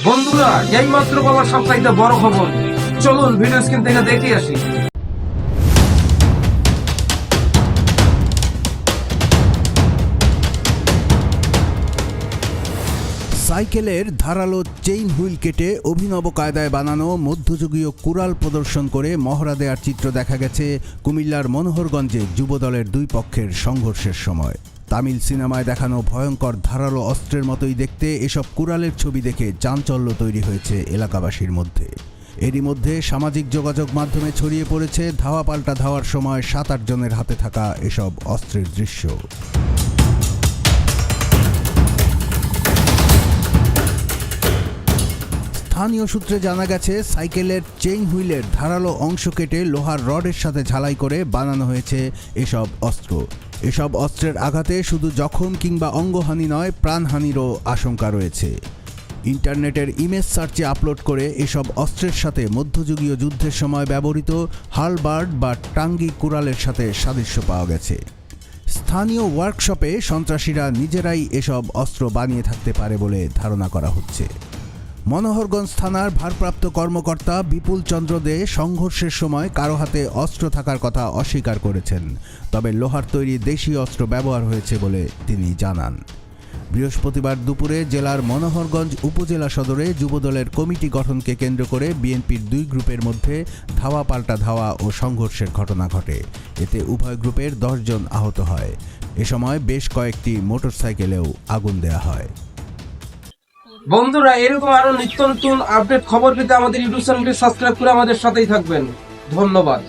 বন্ধুরা, এইমাত্র পাওয়া সবচাইতে বড় খবর, চলুন ভিডিও স্ক্রিন থেকে দেখে আসি। সাইকেলের ধারালো চেইন হুইল কেটে অভিনব কায়দায় বানানো মধ্যযুগীয় কুড়াল প্রদর্শন করে মহড়া দেওয়ার চিত্র দেখা গেছে কুমিল্লার মনোহরগঞ্জে যুবদলের দুই পক্ষের সংঘর্ষের সময়। তামিল সিনেমায় দেখানো ভয়ঙ্কর ধারালো অস্ত্রের মতোই দেখতে এসব কুড়ালের ছবি দেখে চাঞ্চল্য তৈরি হয়েছে এলাকাবাসীর মধ্যে। এরই মধ্যে সামাজিক যোগাযোগ মাধ্যমে ছড়িয়ে পড়েছে ধাওয়া পাল্টা ধাওয়ার সময় 7-8 জনের হাতে থাকা এসব অস্ত্রের দৃশ্য। স্থানীয় সূত্রে জানা গেছে, সাইকেলের চেইন হুইলের ধারালো অংশ কেটে লোহার রডের সাথে ঝালাই করে বানানো হয়েছে এসব অস্ত্র। এসব অস্ত্রের আঘাতে শুধু জখম কিংবা অঙ্গহানি নয়, প্রাণহানিরও আশঙ্কা রয়েছে। ইন্টারনেটের ইমেজ সার্চে আপলোড করে এসব অস্ত্রের সাথে মধ্যযুগীয় যুদ্ধের সময় ব্যবহৃত হালবার্ড বা টাঙ্গি কুড়ালের সাথে সাদৃশ্য পাওয়া গেছে। স্থানীয় ওয়ার্কশপে সন্ত্রাসীরা নিজেরাই এসব অস্ত্র বানিয়ে থাকতে পারে বলে ধারণা করা হচ্ছে। মনোহরগঞ্জ থানার ভারপ্রাপ্ত কর্মকর্তা বিপুল চন্দ্র দে সংঘর্ষের সময় কারো হাতে অস্ত্র থাকার কথা অস্বীকার করেছেন, তবে লোহার তৈরি দেশীয় অস্ত্র ব্যবহার হয়েছে বলে তিনি জানান। বৃহস্পতিবার দুপুরে জেলার মনোহরগঞ্জ উপজেলা সদরে যুবদলের কমিটি গঠনকে কেন্দ্র করে বিএনপির দুই গ্রুপের মধ্যে ধাওয়া পাল্টা ধাওয়া ও সংঘর্ষের ঘটনা ঘটে। এতে উভয় গ্রুপের 10 জন আহত হয়। এ সময় বেশ কয়েকটি মোটরসাইকেলেও আগুন দেওয়া হয়। বন্ধুরা, এরকম আরো নিত্য নতুন আপডেট খবর পেতে আমাদের ইউটিউব চ্যানেলটি সাবস্ক্রাইব করে আমাদের সাথেই থাকবেন। ধন্যবাদ।